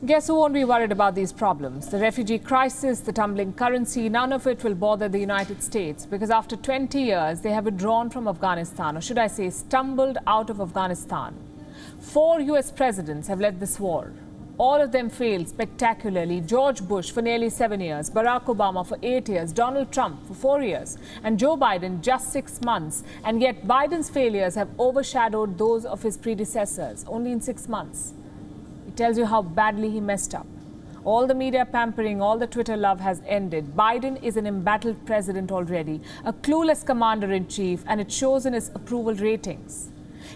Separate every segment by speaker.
Speaker 1: Guess who won't be worried about these problems? The refugee crisis, the tumbling currency, none of it will bother the United States because after 20 years, they have withdrawn from Afghanistan, or should I say, stumbled out of Afghanistan. 4 US presidents have led this war. All of them failed spectacularly. George Bush for nearly 7 years, Barack Obama for 8 years, Donald Trump for 4 years, and Joe Biden just 6 months. And yet Biden's failures have overshadowed those of his predecessors only in 6 months. It tells you how badly he messed up. All the media pampering, all the Twitter love has ended. Biden is an embattled president already, a clueless commander-in-chief, and it shows in his approval ratings.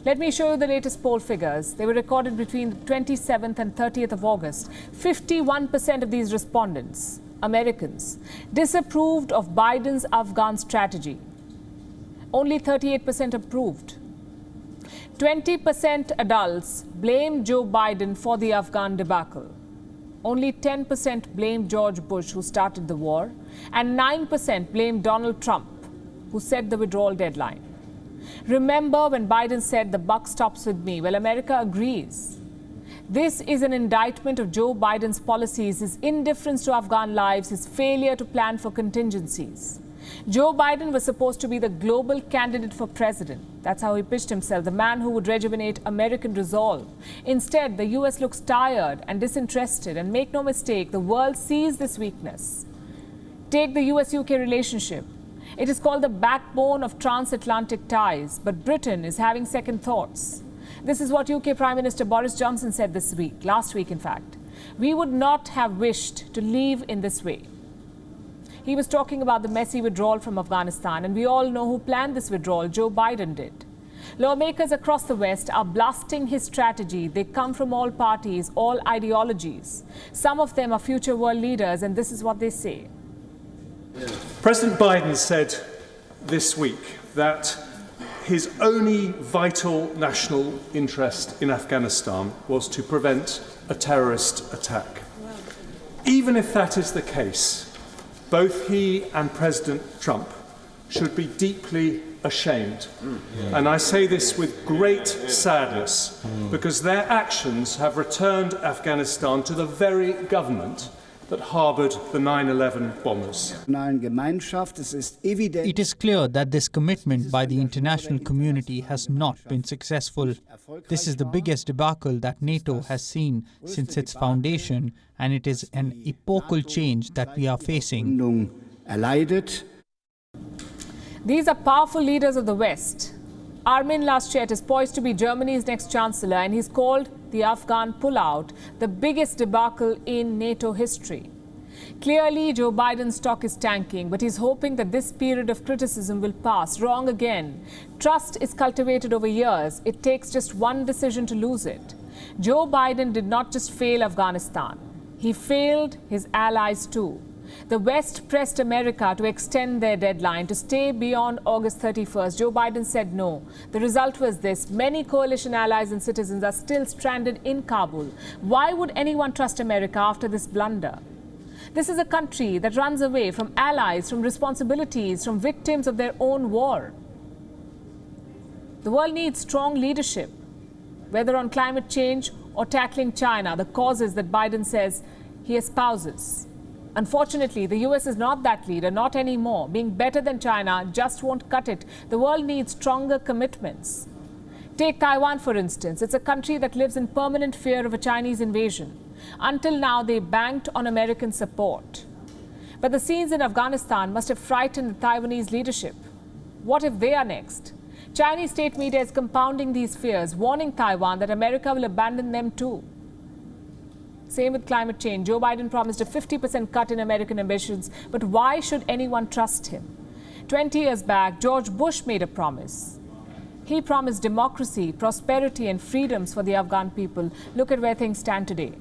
Speaker 1: Let me show you the latest poll figures. They were recorded between the 27th and 30th of August. 51% of these respondents, Americans, disapproved of Biden's Afghan strategy. Only 38% approved. 20% adults blame Joe Biden for the Afghan debacle. Only 10% blame George Bush, who started the war, and 9% blame Donald Trump, who set the withdrawal deadline. Remember when Biden said the buck stops with me? Well, America agrees. This is an indictment of Joe Biden's policies, his indifference to Afghan lives, his failure to plan for contingencies. Joe Biden was supposed to be the global candidate for president. That's how he pitched himself, the man who would rejuvenate American resolve. Instead, the US looks tired and disinterested, and make no mistake, the world sees this weakness. Take the US-UK relationship. It is called the backbone of transatlantic ties, but Britain is having second thoughts. This is what UK Prime Minister Boris Johnson said this week, last week in fact. We would not have wished to leave in this way. He was talking about the messy withdrawal from Afghanistan, and we all know who planned this withdrawal. Joe Biden did. Lawmakers across the West are blasting his strategy. They come from all parties, all ideologies. Some of them are future world leaders, and this is what they say.
Speaker 2: President Biden said this week that his only vital national interest in Afghanistan was to prevent a terrorist attack. Even if that is the case, both he and President Trump should be deeply ashamed. And I say this with great sadness because their actions have returned Afghanistan to the very government that harboured the 9/11 bombers.
Speaker 3: It is clear that this commitment by the international community has not been successful. This is the biggest debacle that NATO has seen since its foundation, and it is an epochal change that we are facing.
Speaker 1: These are powerful leaders of the West. Armin Laschet is poised to be Germany's next chancellor, and he's called the Afghan pullout the biggest debacle in NATO history. Clearly, Joe Biden's stock is tanking, but he's hoping that this period of criticism will pass. Wrong again. Trust is cultivated over years. It takes just one decision to lose it. Joe Biden did not just fail Afghanistan. He failed his allies too. The West pressed America to extend their deadline to stay beyond August 31st. Joe Biden said no. The result was this. Many coalition allies and citizens are still stranded in Kabul. Why would anyone trust America after this blunder? This is a country that runs away from allies, from responsibilities, from victims of their own war. The world needs strong leadership, whether on climate change or tackling China, the causes that Biden says he espouses. Unfortunately, the US is not that leader, not anymore. Being better than China just won't cut it. The world needs stronger commitments. Take Taiwan, for instance. It's a country that lives in permanent fear of a Chinese invasion. Until now, they banked on American support. But the scenes in Afghanistan must have frightened the Taiwanese leadership. What if they are next? Chinese state media is compounding these fears, warning Taiwan that America will abandon them too. Same with climate change. Joe Biden promised a 50% cut in American emissions, but why should anyone trust him? 20 years back, George Bush made a promise. He promised democracy, prosperity, and freedoms for the Afghan people. Look at where things stand today.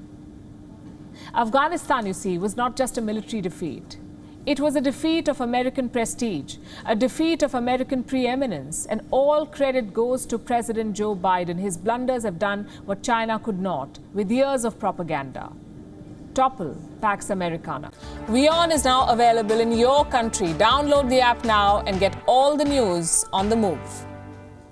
Speaker 1: Afghanistan, you see, was not just a military defeat. It was a defeat of American prestige, a defeat of American preeminence, and all credit goes to President Joe Biden. His blunders have done what China could not, with years of propaganda. Topple Pax Americana. WION is now available in your country. Download the app now and get all the news on the move.